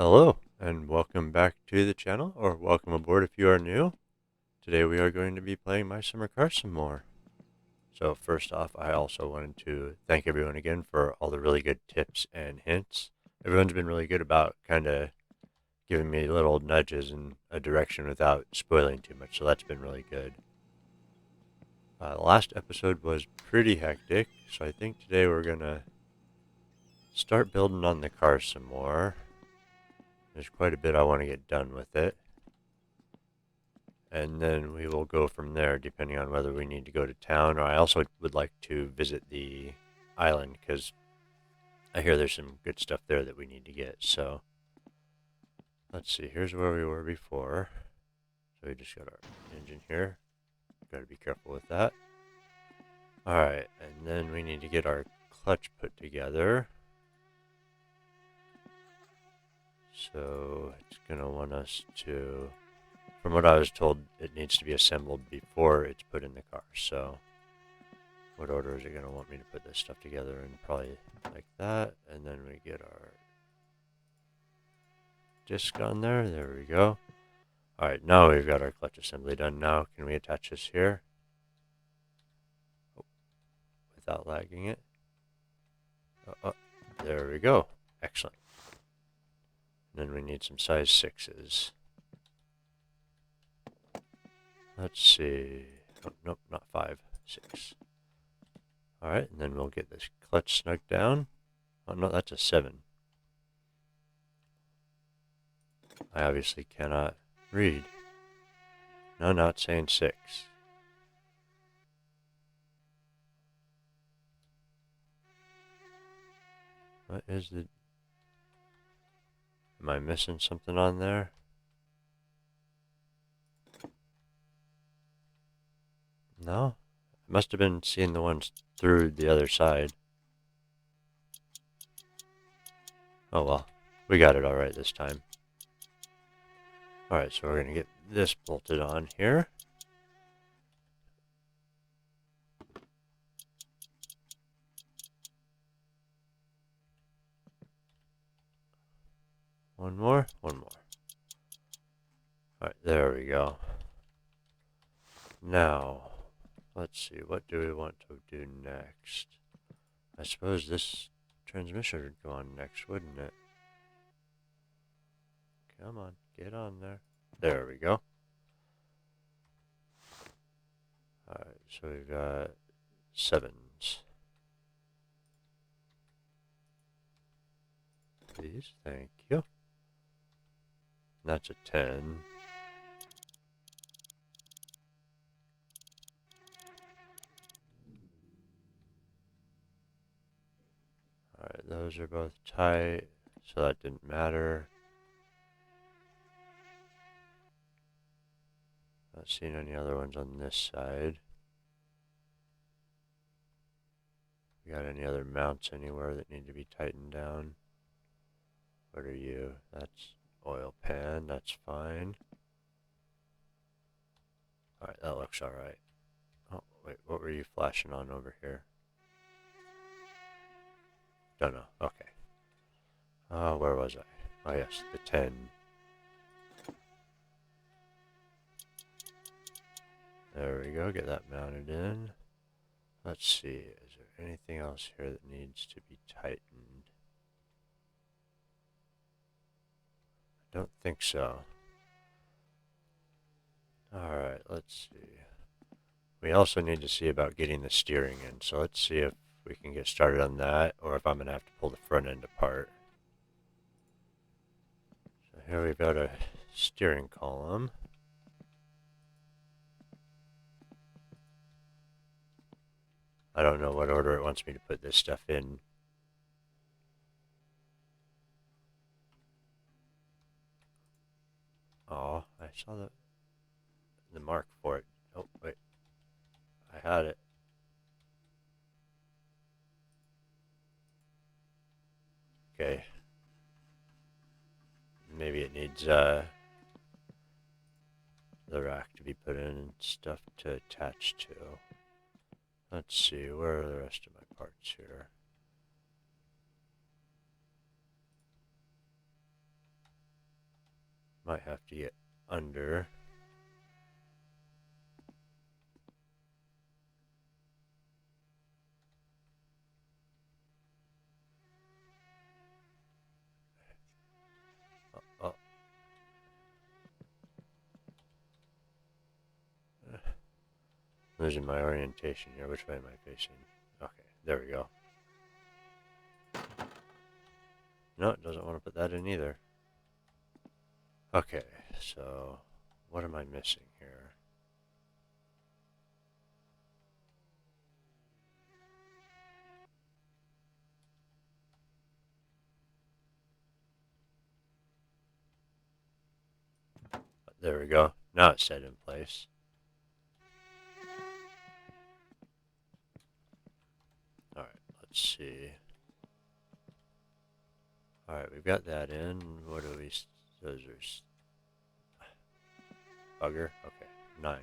Hello, and welcome back to the channel, or welcome aboard if you are new. Today we are going to be playing My Summer Car some more. So first off, I also wanted to thank everyone again for all the really good tips and hints. Everyone's been really good about kind of giving me little nudges in a direction without spoiling too much, so that's been really good. The last episode was pretty hectic, so I think today we're going to start building on the car some more. There's quite a bit I want to get done with it. And then we will go from there depending on whether we need to go to town, or I also would like to visit the island because I hear there's some good stuff there that we need to get. So let's see, here's where we were before. So we just got our engine here. Got to be careful with that. Alright, and then we need to get our clutch put together. So it's going to want us to, from what I was told, it needs to be assembled before it's put in the car. So what order is it going to want me to put this stuff together in? Probably like that. And then we get our disc on there. There we go. Alright, now we've got our clutch assembly done. Now can we attach this here? Oh, without lagging it. There we go. Excellent. And then we need some size 6s. Let's see. Oh, nope, not 5. 6. Alright, and then we'll get this clutch snug down. Oh no, that's a 7. I obviously cannot read. No, not saying 6. What is the... Am I missing something on there? No? I must have been seeing the ones through the other side. Oh well, we got it alright this time. Alright, so we're going to get this bolted on here. One more. Alright, there we go. Now, let's see, what do we want to do next? I suppose this transmission would go on next, wouldn't it? Come on, get on there. There we go. Alright, so we've got 7s. Please, thank you. That's a 10. Alright, those are both tight, so that didn't matter. Not seeing any other ones on this side. We got any other mounts anywhere that need to be tightened down? What are you? That's oil pan, that's fine. Alright, that looks alright. Oh, wait, what were you flashing on over here? Don't know, okay. Where was I? Oh yes, the 10. There we go, get that mounted in. Let's see, is there anything else here that needs to be tightened? I don't think so. Alright, let's see. We also need to see about getting the steering in, so let's see if we can get started on that, or if I'm going to have to pull the front end apart. So here we've got a steering column. I don't know what order it wants me to put this stuff in. Oh, I saw the mark for it. Oh, wait. I had it. Okay. Maybe it needs the rack to be put in and stuff to attach to. Let's see, where are the rest of my parts here? Might have to get under. Oh. Losing my orientation here. Which way am I facing? Okay, there we go. No, it doesn't want to put that in either. Okay, so what am I missing here? There we go. Now it's set in place. Alright, let's see. Alright, we've got that in. What do we... Those are... Bugger? Okay, 9.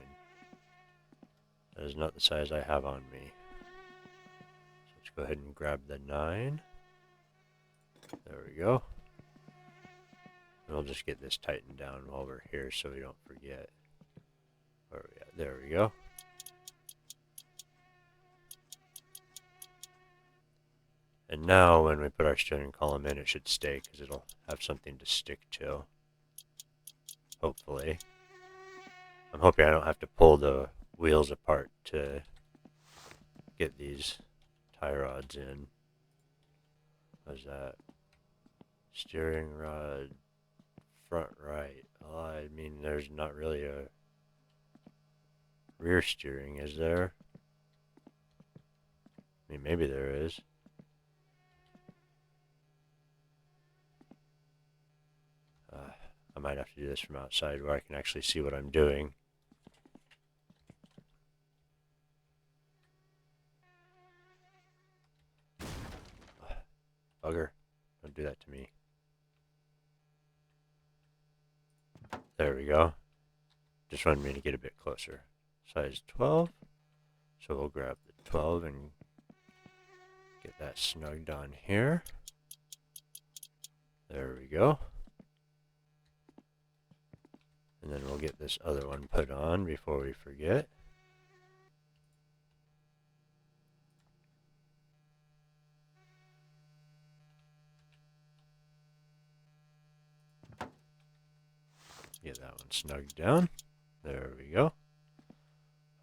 That is not the size I have on me. So let's go ahead and grab the 9. There we go. And we'll just get this tightened down while we're here so we don't forget. Where are we at? There we go. And now when we put our steering column in, it should stay because it'll have something to stick to. Hopefully. I'm hoping I don't have to pull the wheels apart to get these tie rods in. What's that? Steering rod front right. Well, I mean, there's not really a rear steering, is there? I mean, maybe there is. I might have to do this from outside where I can actually see what I'm doing. Bugger. Don't do that to me. There we go. Just wanted me to get a bit closer. Size 12. So we'll grab the 12 and get that snugged on here. There we go. And then we'll get this other one put on before we forget. Get that one snugged down. There we go.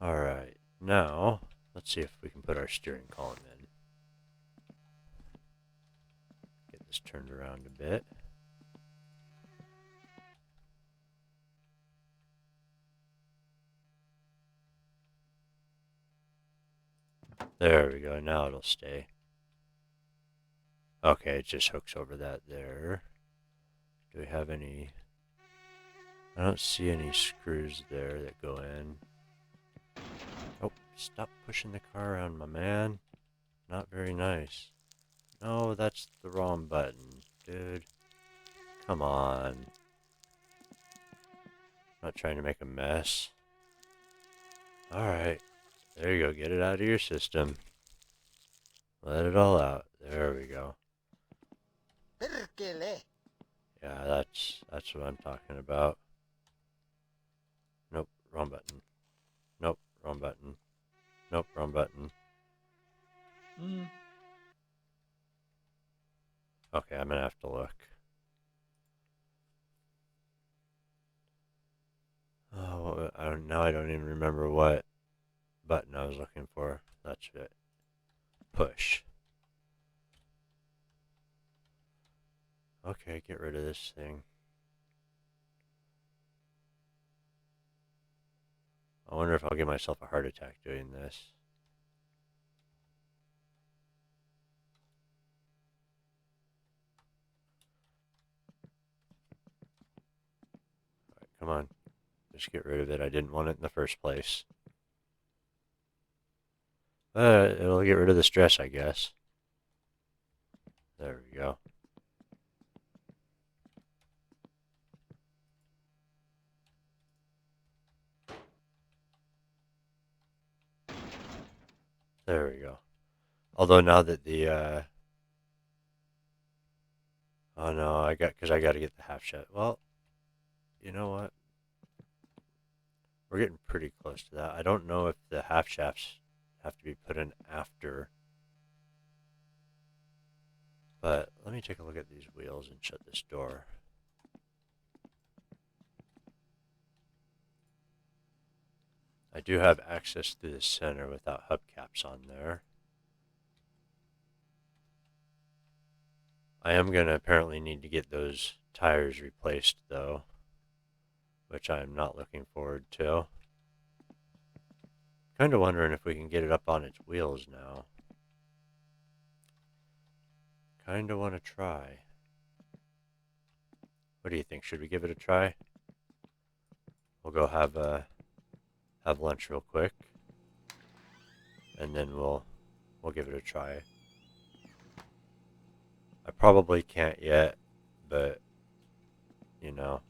Alright, now let's see if we can put our steering column in. Get this turned around a bit. There we go, now it'll stay. Okay, it just hooks over that there. Do we have any... I don't see any screws there that go in. Oh, stop pushing the car around, my man. Not very nice. No, that's the wrong button, dude. Come on. Not trying to make a mess. Alright. There you go, get it out of your system. Let it all out. There we go. Yeah, that's what I'm talking about. Nope, wrong button. Nope, wrong button. Nope, wrong button. Okay, I'm gonna have to look. Oh, now I don't even remember what button I was looking for. That's it. Push. Okay, get rid of this thing. I wonder if I'll give myself a heart attack doing this. Alright, come on. Just get rid of it. I didn't want it in the first place. It'll get rid of the stress, I guess. There we go. There we go. Although now that the, oh no, because I got to get the half shut. Well, you know what? We're getting pretty close to that. I don't know if the half shafts have to be put in after, but let me take a look at these wheels and shut this door. I do have access to the center without hubcaps on there. I am going to apparently need to get those tires replaced though, which I'm not looking forward to. Kind of wondering if we can get it up on its wheels now. Kind of want to try. What do you think? Should we give it a try? We'll go have lunch real quick, and then we'll give it a try. I probably can't yet, but you know,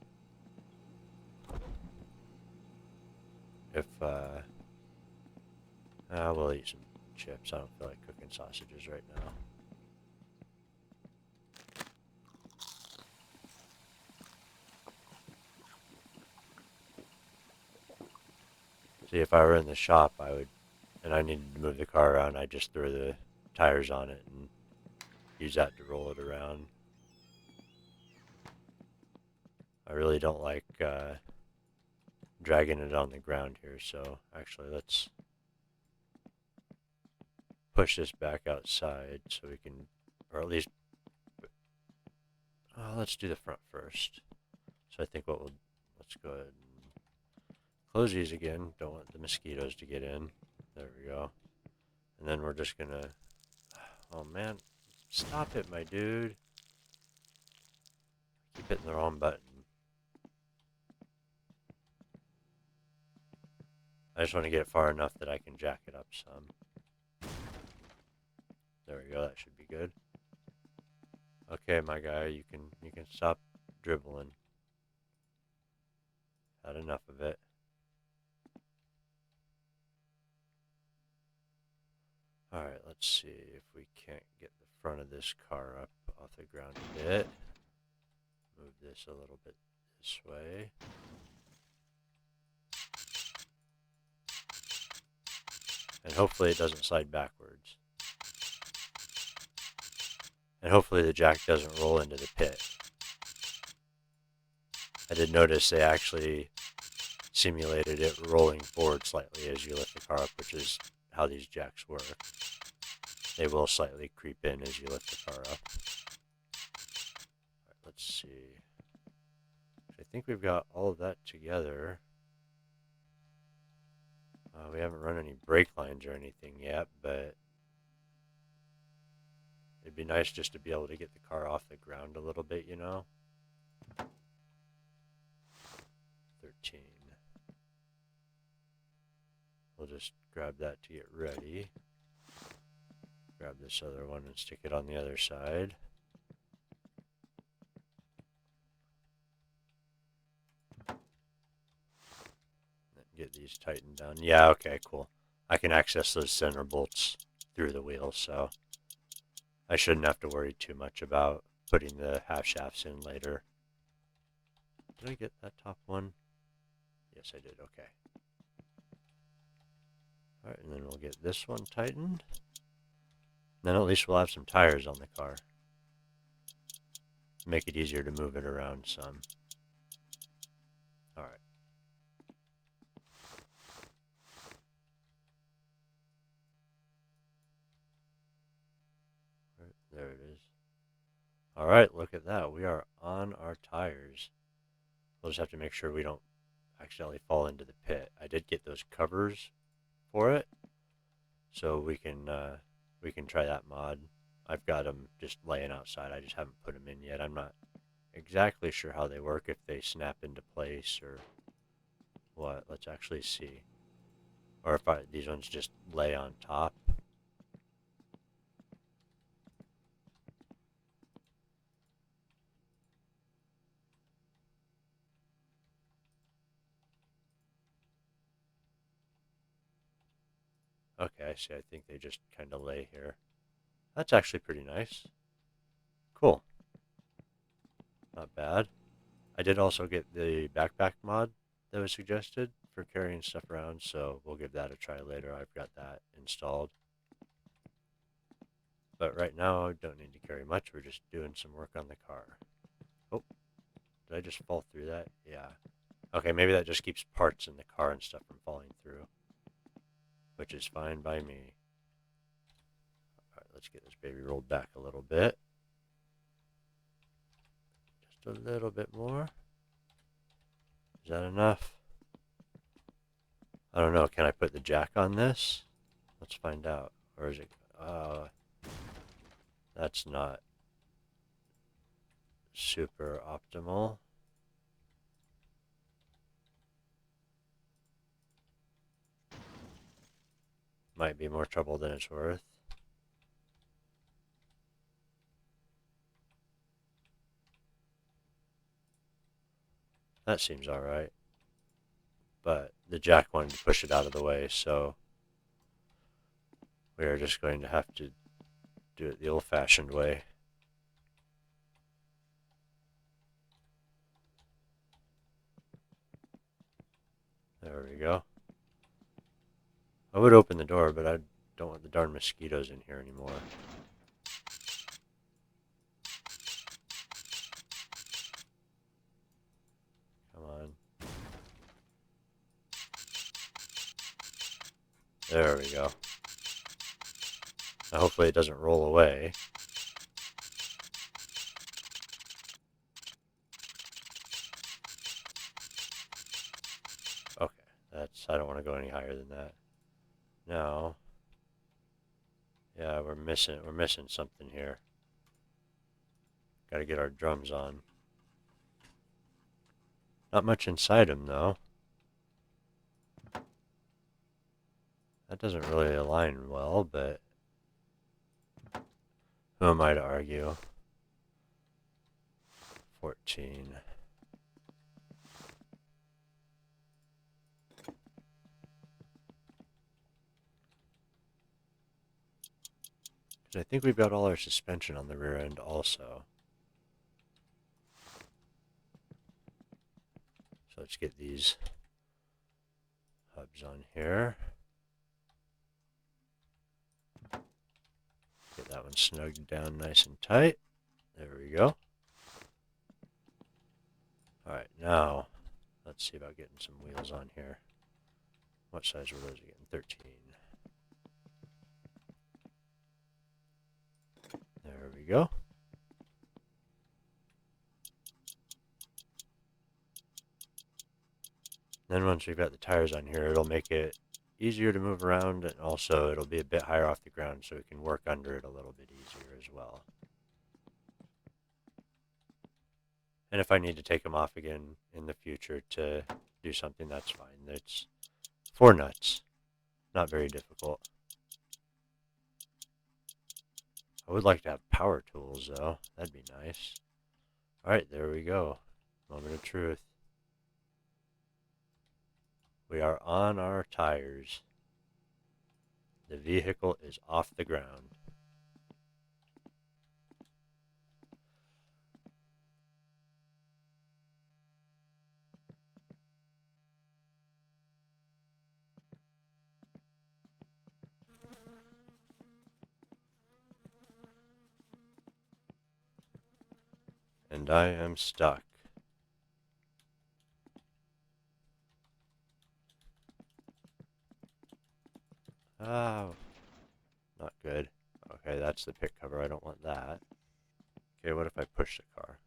if we'll eat some chips. I don't feel like cooking sausages right now. See, if I were in the shop, I would, and I needed to move the car around, I'd just throw the tires on it and use that to roll it around. I really don't like dragging it on the ground here, so actually let's push this back outside so we can, or at least, let's do the front first. So I think let's go ahead and close these again. Don't want the mosquitoes to get in. There we go. And then we're just gonna, oh man, stop it, my dude. I keep hitting the wrong button. I just want to get it far enough that I can jack it up some. There we go, that should be good. Okay, my guy, you can stop dribbling. Had enough of it. Alright, let's see if we can't get the front of this car up off the ground a bit. Move this a little bit this way. And hopefully it doesn't slide backwards. And hopefully the jack doesn't roll into the pit. I did notice they actually simulated it rolling forward slightly as you lift the car up, which is how these jacks work. They will slightly creep in as you lift the car up. All right, let's see. I think we've got all of that together. We haven't run any brake lines or anything yet, but it'd be nice just to be able to get the car off the ground a little bit, you know? 13. We'll just grab that to get ready. Grab this other one and stick it on the other side. Get these tightened down. Yeah, okay, cool. I can access those center bolts through the wheel, so I shouldn't have to worry too much about putting the half shafts in later. Did I get that top one? Yes, I did. Okay. Alright, and then we'll get this one tightened. Then at least we'll have some tires on the car. Make it easier to move it around some. Alright. There it is. Alright, look at that. We are on our tires. We'll just have to make sure we don't accidentally fall into the pit. I did get those covers for it, so we can try that mod. I've got them just laying outside. I just haven't put them in yet. I'm not exactly sure how they work, if they snap into place or what. Let's actually see. Or if these ones just lay on top. Okay, I see. I think they just kind of lay here. That's actually pretty nice. Cool. Not bad. I did also get the backpack mod that was suggested for carrying stuff around, so we'll give that a try later. I've got that installed. But right now, I don't need to carry much. We're just doing some work on the car. Oh, did I just fall through that? Yeah. Okay, maybe that just keeps parts in the car and stuff from falling through, which is fine by me. All right, let's get this baby rolled back a little bit. Just a little bit more. Is that enough? I don't know. Can I put the jack on this? Let's find out. Or is it... that's not super optimal. Might be more trouble than it's worth. That seems alright. But the jack wanted to push it out of the way, so we are just going to have to do it the old-fashioned way. There we go. I would open the door, but I don't want the darn mosquitoes in here anymore. Come on. There we go. Now hopefully it doesn't roll away. Okay, I don't want to go any higher than that. Now, yeah, we're missing something here. Got to get our drums on. Not much inside them though. That doesn't really align well, but who am I to argue? 14. I think we've got all our suspension on the rear end also. So let's get these hubs on here. Get that one snugged down nice and tight. There we go. Alright, now let's see about getting some wheels on here. What size were those again? 13. There we go. Then once we've got the tires on here, it'll make it easier to move around, and also it'll be a bit higher off the ground so we can work under it a little bit easier as well. And if I need to take them off again in the future to do something, that's fine. It's 4 nuts. Not very difficult. I would like to have power tools, though. That'd be nice. Alright, there we go. Moment of truth. We are on our tires. The vehicle is off the ground. And I am stuck. Oh, not good. Okay, that's the pit cover. I don't want that. Okay, what if I push the car?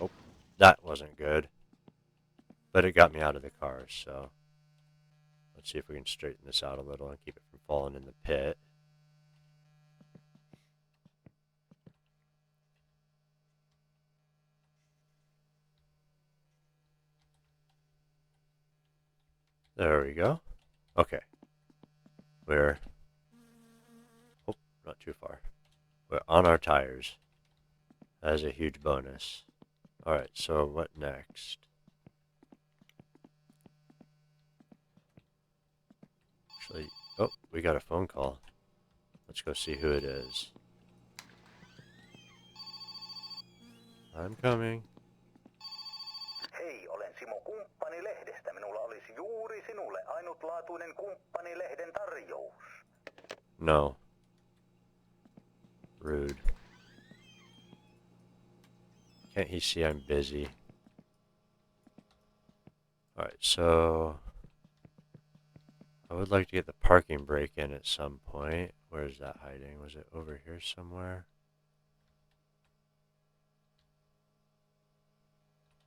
Oh, that wasn't good. But it got me out of the car, so let's see if we can straighten this out a little and keep it from falling in the pit. There we go. Okay. We're... Oh, not too far. We're on our tires. That is a huge bonus. Alright, so what next? Actually, oh, we got a phone call. Let's go see who it is. I'm coming. Kumppanilehdestä minulla olisi juuri sinulle ainutlaatuinen Kumppanilehden tarjous. No. Rude. Can't he see I'm busy? Alright, so I would like to get the parking brake in at some point. Where is that hiding? Was it over here somewhere?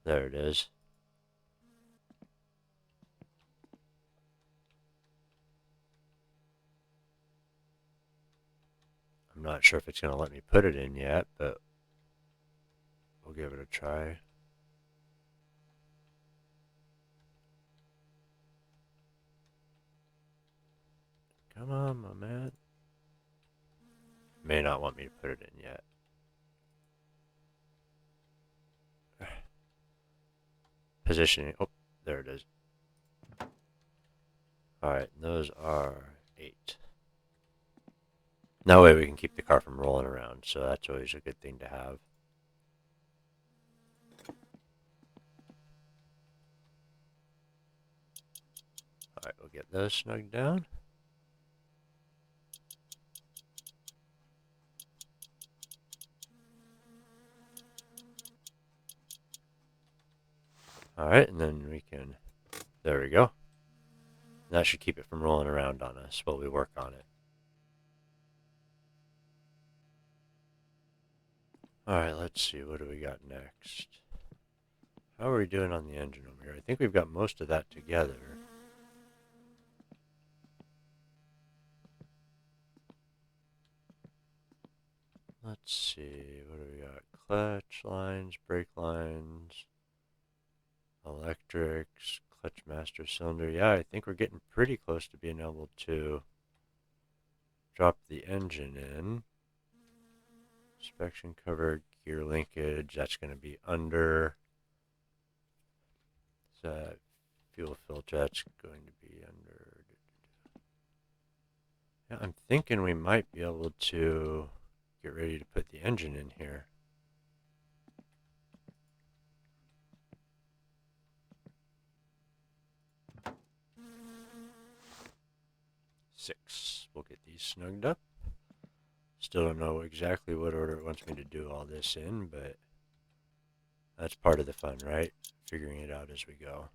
There it is. I'm not sure if it's going to let me put it in yet, but we'll give it a try. Come on, my man. May not want me to put it in yet. Positioning. Oh, there it is. Alright, those are 8. That way we can keep the car from rolling around, so that's always a good thing to have. Alright, we'll get those snugged down. Alright, and then we can... There we go. That should keep it from rolling around on us while we work on it. Alright, let's see. What do we got next? How are we doing on the engine over here? I think we've got most of that together. Let's see. What do we got? Clutch lines, brake lines, electrics, clutch master cylinder. Yeah, I think we're getting pretty close to being able to drop the engine in. Inspection cover, gear linkage, that's going to be under. Fuel filter, that's going to be under. Yeah, I'm thinking we might be able to get ready to put the engine in here. Six. We'll get these snugged up. Still don't know exactly what order it wants me to do all this in, but that's part of the fun, right? Figuring it out as we go.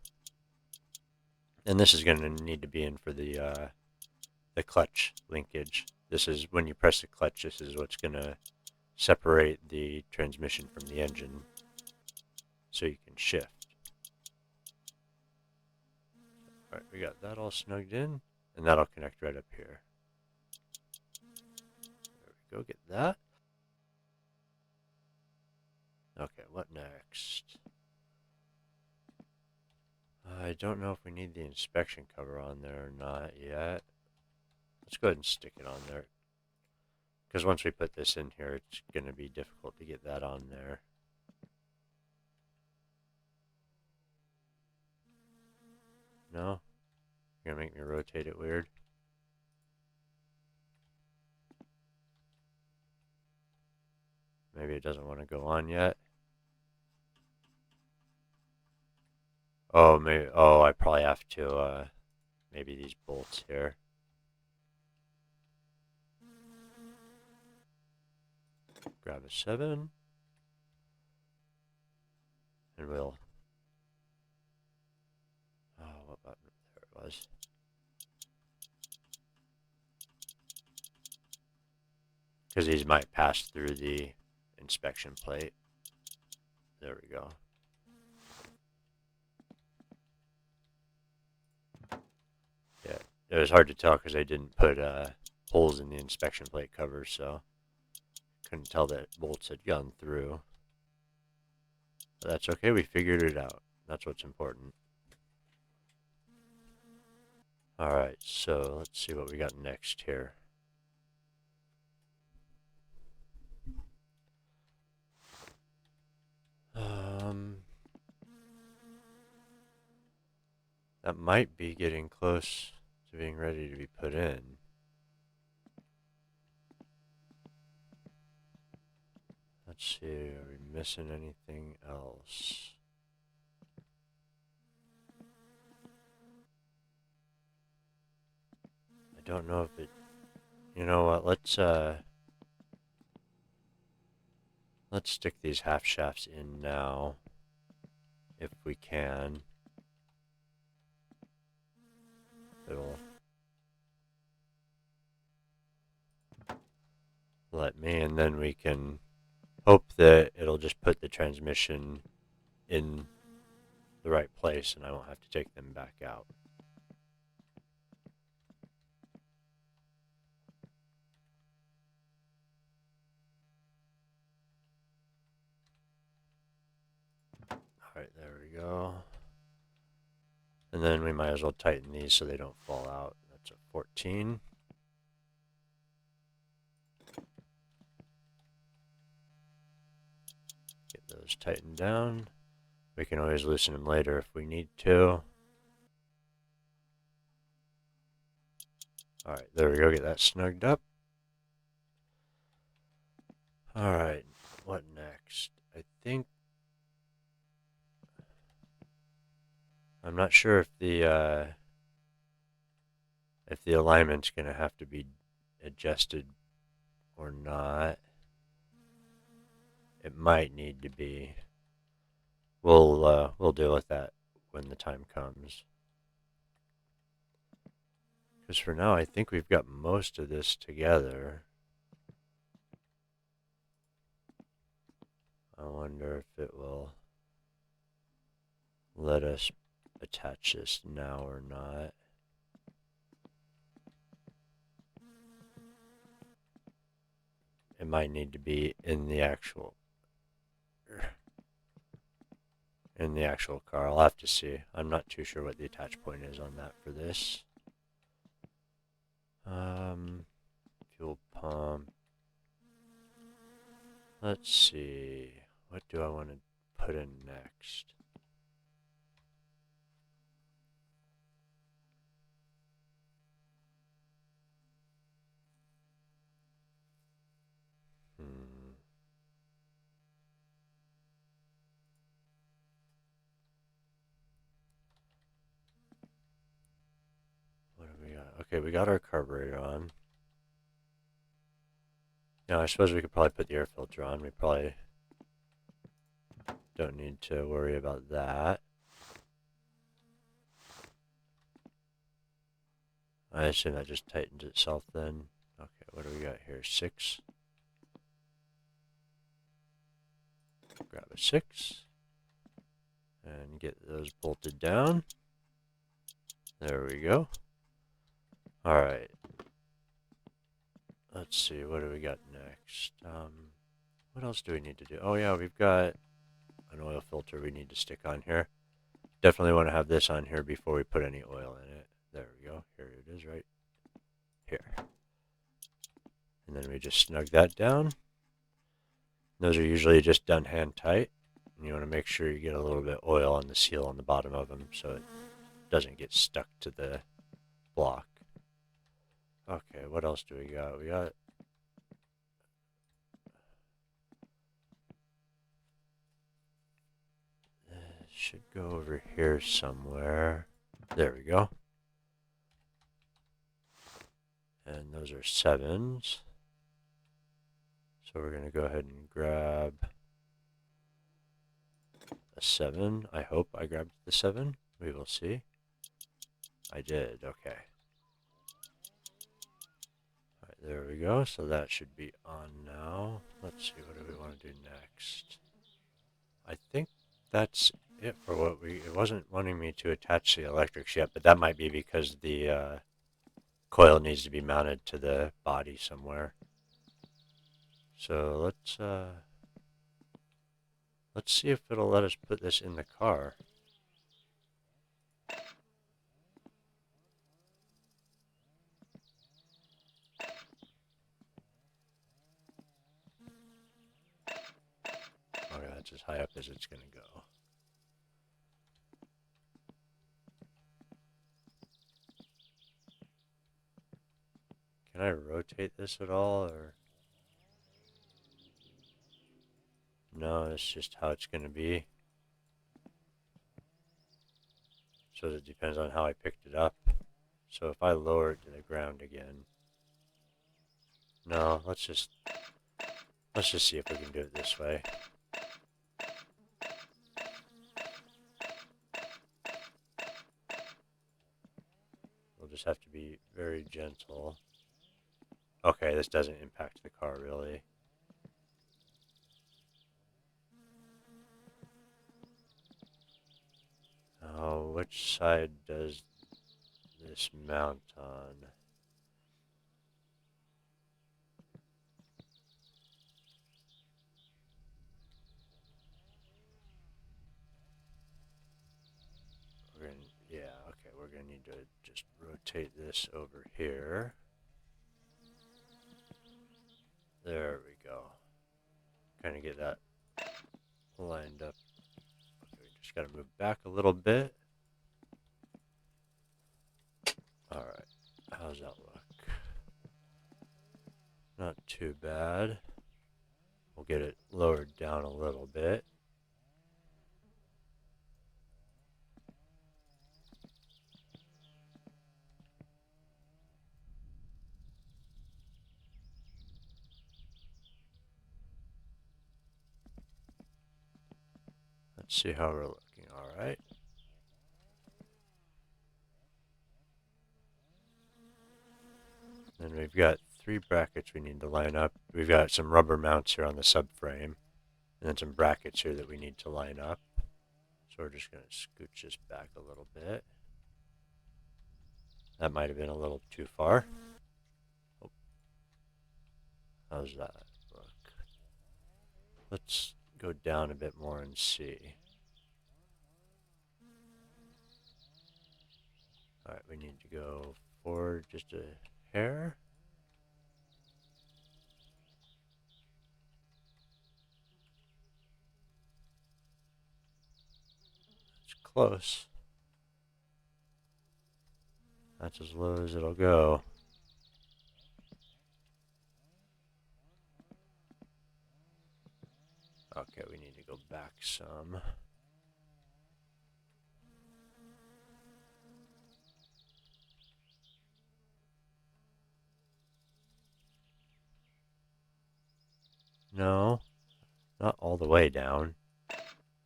And this is going to need to be in for the clutch linkage. This is when you press the clutch, this is what's going to separate the transmission from the engine so you can shift. Alright, we got that all snugged in, and that'll connect right up here. There we go, get that. Okay, what next? I don't know if we need the inspection cover on there or not yet. Let's go ahead and stick it on there. Because once we put this in here, it's going to be difficult to get that on there. No? You're going to make me rotate it weird? Maybe it doesn't want to go on yet. Oh, maybe. Oh, I probably have to, maybe these bolts here. Grab a 7. And we'll... Oh, what button? There it was. Because these might pass through the inspection plate. There we go. Yeah, it was hard to tell because I didn't put holes in the inspection plate cover, so couldn't tell that bolts had gone through. But that's okay, we figured it out. That's what's important. Alright, so let's see what we got next here. That might be getting close to being ready to be put in. Let's see, are we missing anything else? don't know if it... You know what, let's stick these half shafts in now, if we can. It'll let me, and then we can hope that it'll just put the transmission in the right place and I won't have to take them back out. Alright, there we go. And then we might as well tighten these so they don't fall out. That's a 14. Get those tightened down. We can always loosen them later if we need to. Alright, there we go. Get that snugged up. Alright, what next? I think... I'm not sure if the alignment's going to have to be adjusted or not. It might need to be. We'll deal with that when the time comes. Because for now, I think we've got most of this together. I wonder if it will let us attach this now or not. It might need to be in the actual car. I'll have to see. I'm not too sure what the attach point is on that for this. Fuel pump. Let's see. What do I want to put in next? What do we got? Okay, we got our carburetor on. Now, I suppose we could probably put the air filter on. We probably don't need to worry about that. I assume that just tightens itself then. Okay, what do we got here? 6. Grab a 6. And get those bolted down. There we go. Alright. Let's see, what do we got next? What else do we need to do? Oh yeah, we've got an oil filter we need to stick on here. Definitely want to have this on here before we put any oil in it. There we go. Here it is right here. And then we just snug that down. Those are usually just done hand tight. And you want to make sure you get a little bit of oil on the seal on the bottom of them so it doesn't get stuck to the block. Okay, what else do we got? We got... should go over here somewhere. There we go. And those are 7s. So we're going to go ahead and grab a 7. I hope I grabbed the 7. We will see. I did, okay. Alright, there we go. So that should be on now. Let's see, what do we want to do next? I think that's it for what it wasn't wanting me to attach the electrics yet, but that might be because the coil needs to be mounted to the body somewhere. So let's see if it'll let us put this in the car. Okay, that's as high up as it's going to go. Can I rotate this at all, or? No, it's just how it's going to be. So it depends on how I picked it up. So if I lower it to the ground again, no, let's just see if we can do it this way. We'll just have to be very gentle. Okay, this doesn't impact the car really. Oh, which side does this mount on? Yeah, okay, we're gonna need to just rotate this over here. There we go. Kind of get that lined up. Okay, we just gotta move back a little bit. Alright, how's that look? Not too bad. We'll get it lowered down a little bit. Let's see how we're looking. Alright. Then we've got 3 brackets we need to line up. We've got some rubber mounts here on the subframe, and then some brackets here that we need to line up. So we're just going to scooch this back a little bit. That might have been a little too far. Oh. How's that look? Let's go down a bit more and see. Alright, we need to go forward just a hair. It's close. That's as low as it'll go. Okay, we need to go back some. No, not all the way down,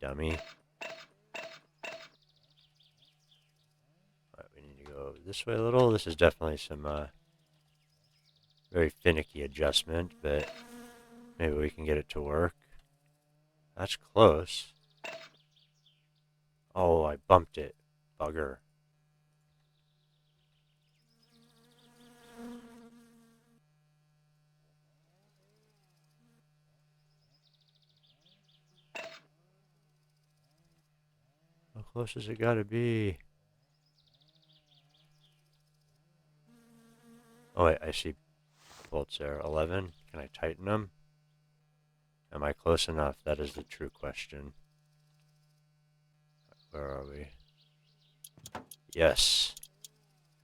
dummy. Alright, we need to go this way a little. This is definitely some very finicky adjustment, but maybe we can get it to work. That's close. Oh, I bumped it. Bugger. How close has it got to be? Oh, wait, I see bolts there. 11. Can I tighten them? Am I close enough? That is the true question. Where are we? Yes.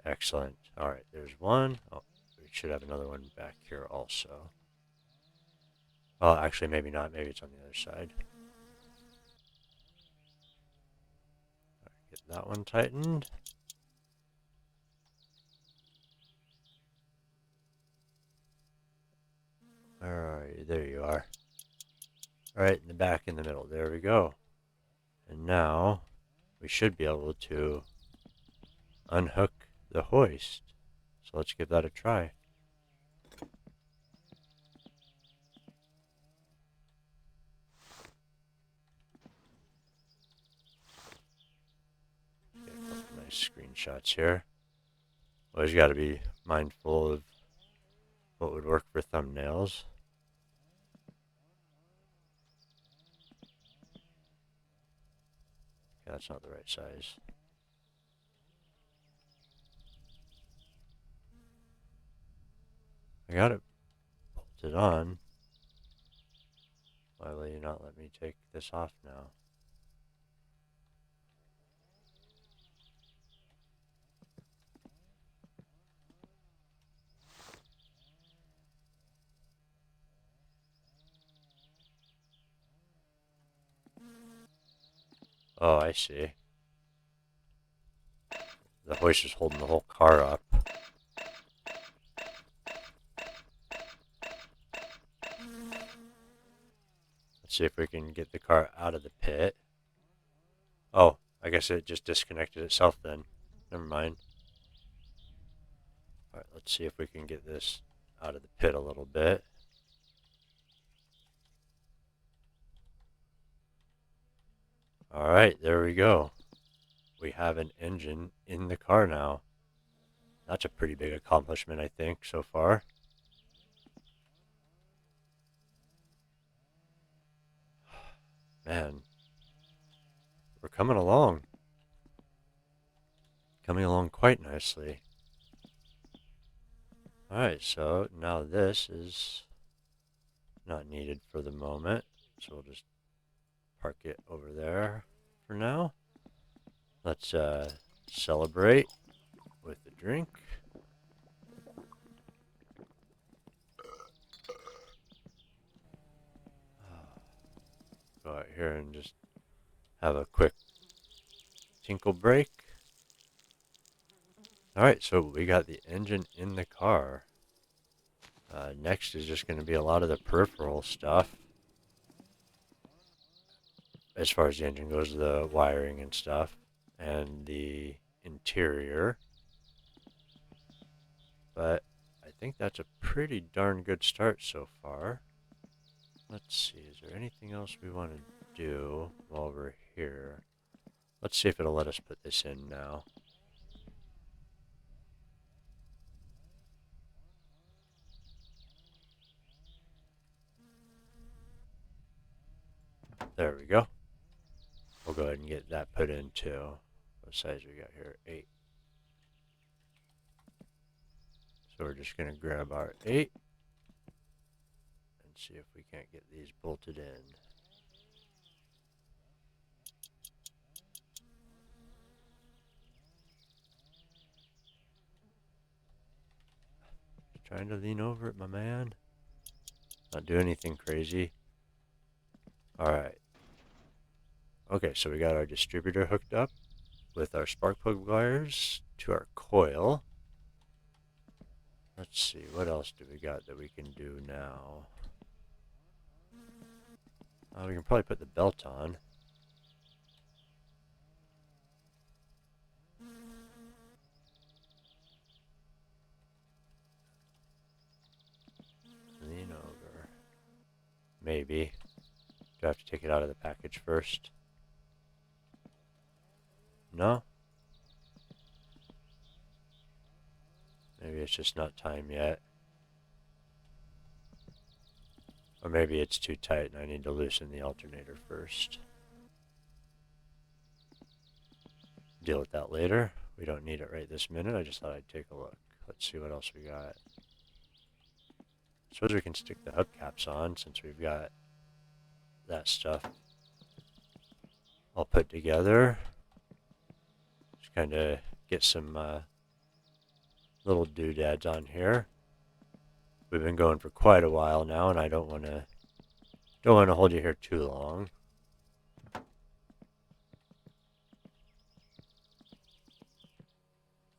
Excellent. Alright, there's one. Oh, we should have another one back here also. Well, actually, maybe not. Maybe it's on the other side. Right, get that one tightened. Where are you? There you are. Right in the back in the middle. There we go. And now we should be able to unhook the hoist. So let's give that a try. Get a couple nice screenshots here. Always got to be mindful of what would work for thumbnails. Okay, that's not the right size. I got it bolted on. Why will you not let me take this off now? Oh, I see. the hoist is holding the whole car up. Let's see if we can get the car out of the pit. Oh, I guess it just disconnected itself then. Never mind. Alright, let's see if we can get this out of the pit a little bit. Alright, there we go. We have an engine in the car now. That's a pretty big accomplishment, I think, so far. Man, we're coming along. Coming along quite nicely. Alright, so now this is not needed for the moment. So we'll just park it over there for now. Let's celebrate with a drink. Go out here and just have a quick tinkle break. Alright, so we got the engine in the car. Next is just going to be a lot of the peripheral stuff. As far as the engine goes, the wiring and stuff. And the interior. But I think that's a pretty darn good start so far. Let's see, is there anything else we want to do while we're here? Let's see if it'll let us put this in now. There we go. We'll go ahead and get that put in too. What size we got here? 8. So we're just going to grab our 8 and see if we can't get these bolted in. Just trying to lean over it, my man. Not do anything crazy. Alright. Okay, so we got our distributor hooked up with our spark plug wires to our coil. Let's see, what else do we got that we can do now? We can probably put the belt on. Lean over. Maybe. Do I have to take it out of the package first? No? Maybe it's just not time yet. Or maybe it's too tight and I need to loosen the alternator first. Deal with that later. We don't need it right this minute. I just thought I'd take a look. Let's see what else we got. Suppose we can stick the hubcaps on since we've got that stuff all put together. Just kind of get some little doodads on here. We've been going for quite a while now, and I don't want to hold you here too long. I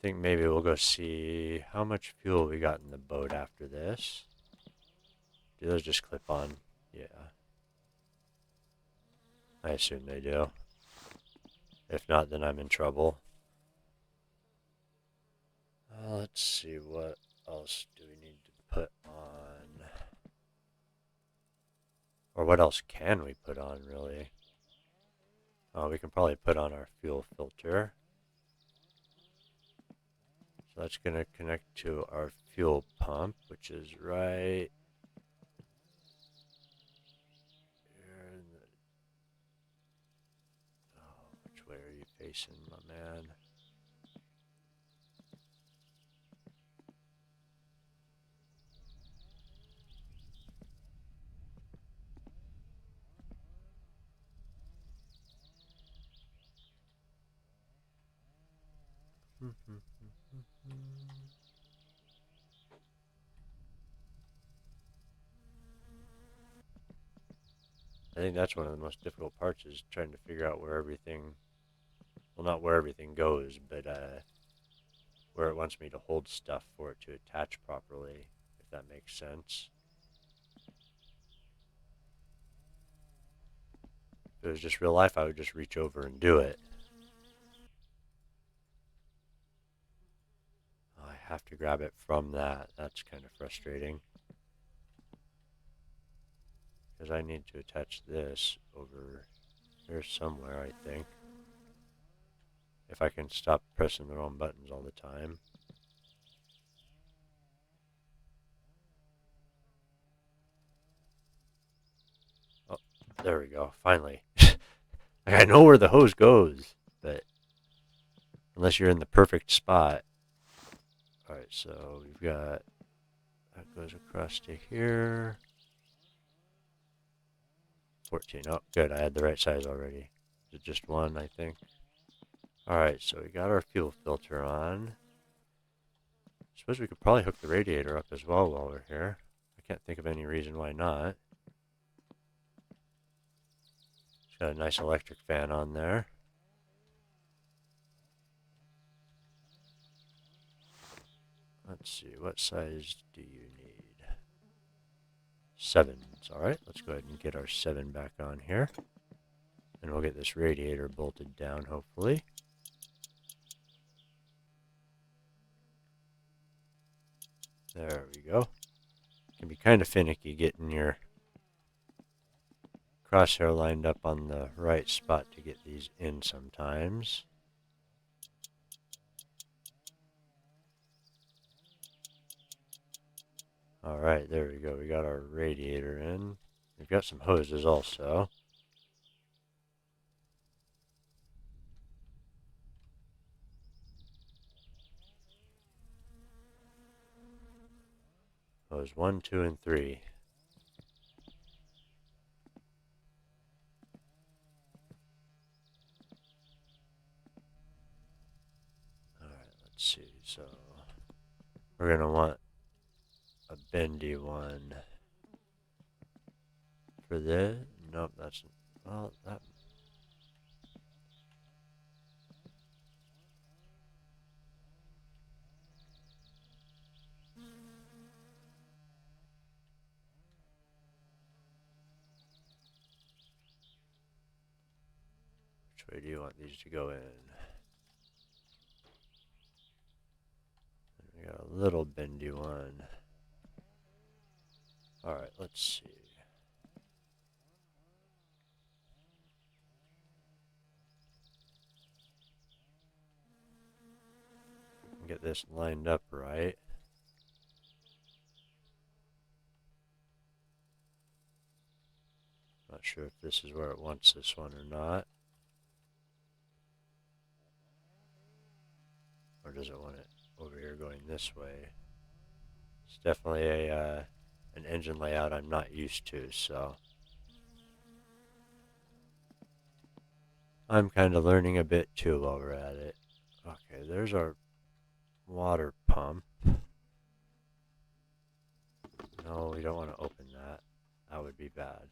think maybe we'll go see how much fuel we got in the boat after this. Do those just clip on? Yeah. I assume they do. If not, then I'm in trouble. Let's see, what else do we need to put on? Or what else can we put on, really? We can probably put on our fuel filter. So that's going to connect to our fuel pump, which is right here. Oh, which way are you facing, my man? I think that's one of the most difficult parts is trying to figure out where everything, well, not where everything goes, but where it wants me to hold stuff for it to attach properly, if that makes sense. If it was just real life, I would just reach over and do it. Oh, I have to grab it from that. That's kind of frustrating. Because I need to attach this over here somewhere, I think. If I can stop pressing the wrong buttons all the time. Oh, there we go. Finally. Like, I know where the hose goes, but unless you're in the perfect spot. Alright, so we've got, that goes across to here. 14. Oh, good. I had the right size already. Is it just one, I think? Alright, so we got our fuel filter on. I suppose we could probably hook the radiator up as well while we're here. I can't think of any reason why not. It's got a nice electric fan on there. Let's see, what size do you need? 7s. Alright, let's go ahead and get our 7 back on here. And we'll get this radiator bolted down, hopefully. There we go. It can be kind of finicky getting your crosshair lined up on the right spot to get these in sometimes. Alright, there we go. We got our radiator in. We've got some hoses also. Hose 1, 2, and 3. Alright, let's see. So, we're going to want a bendy one for this. Nope, that's, well, that. Which way do you want these to go in? We got a little bendy one. Alright, let's see. Get this lined up right. Not sure if this is where it wants this one or not. Or does it want it over here going this way? It's definitely a an engine layout I'm not used to, so I'm kind of learning a bit too while we're at it. Okay, there's our water pump. No, we don't want to open that. That would be bad.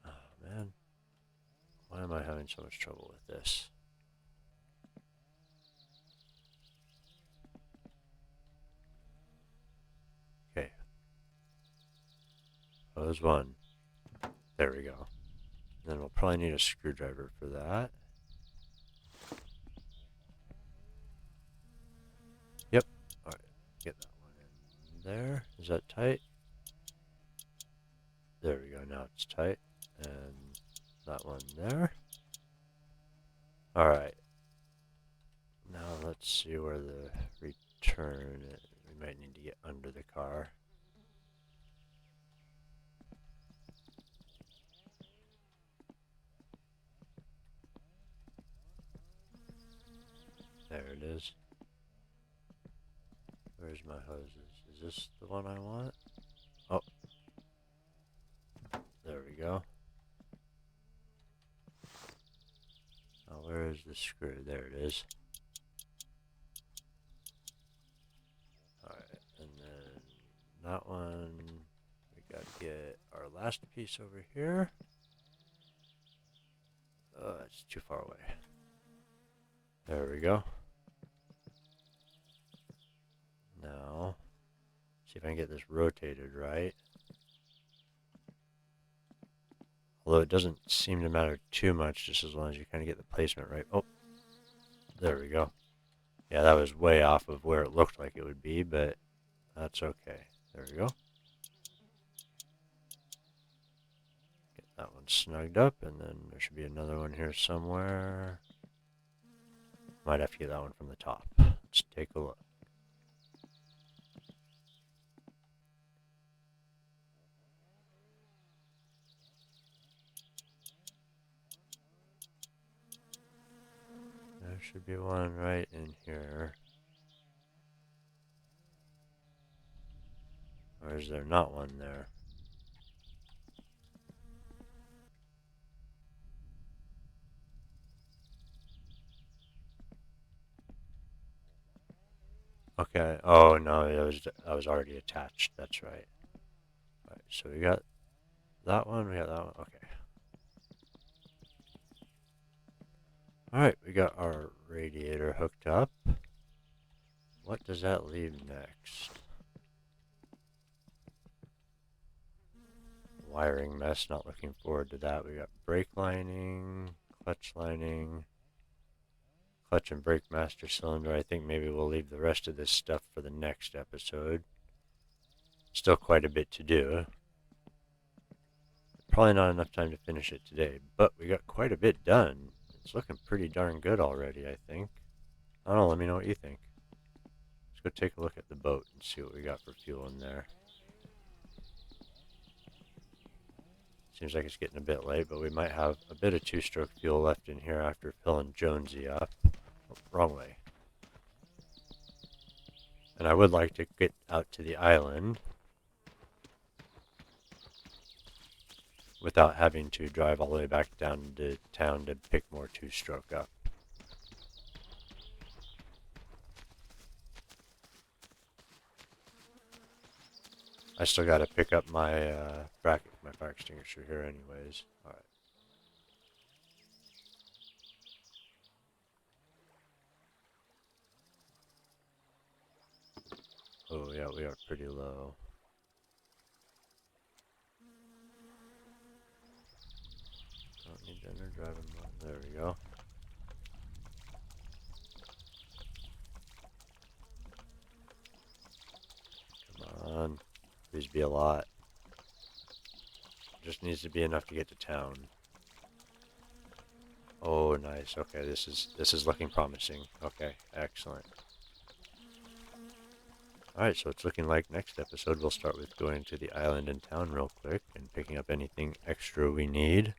Oh, man. Why am I having so much trouble with this? Okay. Hose 1. There we go. Then we'll probably need a screwdriver for that. Yep. Alright. Get that one in there. Is that tight? There we go. Now it's tight. And that one there. Alright. Now let's see where the return is. We might need to get under the car. There it is. Where's my hoses? Is this the one I want? Oh. There we go. Now where is the screw? There it is. Alright, and then that one, we gotta get our last piece over here. Oh, it's too far away. There we go. Now, see if I can get this rotated right. Although it doesn't seem to matter too much, just as long as you kind of get the placement right. Oh, there we go. Yeah, that was way off of where it looked like it would be, but that's okay. There we go. Get that one snugged up, and then there should be another one here somewhere. Might have to get that one from the top. Let's take a look. There should be one right in here. Or is there not one there? Okay. Oh no, that was already attached. That's right. All right. So we got that one. We got that one. Okay. All right. We got our radiator hooked up. What does that leave next? Wiring mess. Not looking forward to that. We got brake lining, clutch lining, clutch and brake master cylinder. I think maybe we'll leave the rest of this stuff for the next episode. Still quite a bit to do. Probably not enough time to finish it today, but we got quite a bit done. It's looking pretty darn good already, I think. I don't know, let me know what you think. Let's go take a look at the boat and see what we got for fuel in there. Seems like it's getting a bit late, but we might have a bit of two-stroke fuel left in here after filling Jonesy up. Oh, wrong way. And I would like to get out to the island without having to drive all the way back down to town to pick more two-stroke up. I still got to pick up my my fire extinguisher here anyways. Alright. Oh yeah, we are pretty low. Don't need dinner, driving mode. There we go. Come on. Please be a lot. Just needs to be enough to get to town. Oh, nice. Okay, this is looking promising. Okay, excellent. Alright, so it's looking like next episode we'll start with going to the island and town real quick and picking up anything extra we need.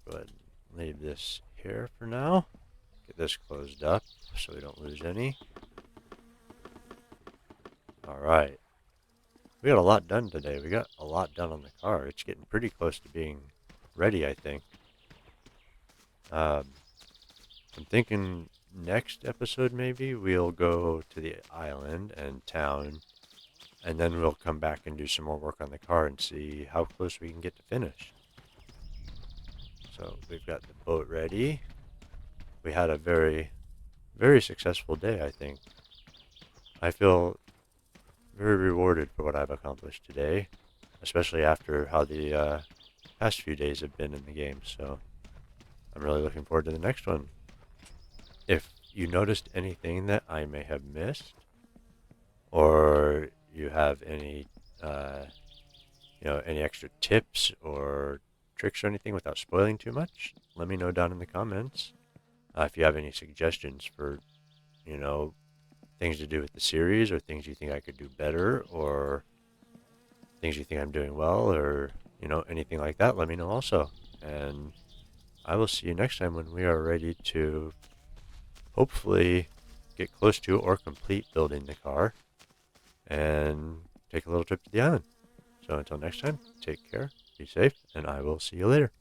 Go ahead and leave this here for now. Get this closed up so we don't lose any. Alright. We got a lot done today. We got a lot done on the car. It's getting pretty close to being ready, I think. I'm thinking next episode maybe we'll go to the island and town, and then we'll come back and do some more work on the car and see how close we can get to finish. So we've got the boat ready. We had a very, very successful day, I think. I feel very rewarded for what I've accomplished today, especially after how the past few days have been in the game, so I'm really looking forward to the next one. If you noticed anything that I may have missed, or you have any, any extra tips or tricks or anything without spoiling too much, let me know down in the comments. If you have any suggestions for, things to do with the series, or things you think I could do better, or things you think I'm doing well, or, anything like that, let me know also. And I will see you next time when we are ready to hopefully get close to or complete building the car and take a little trip to the island. So until next time, take care, be safe, and I will see you later.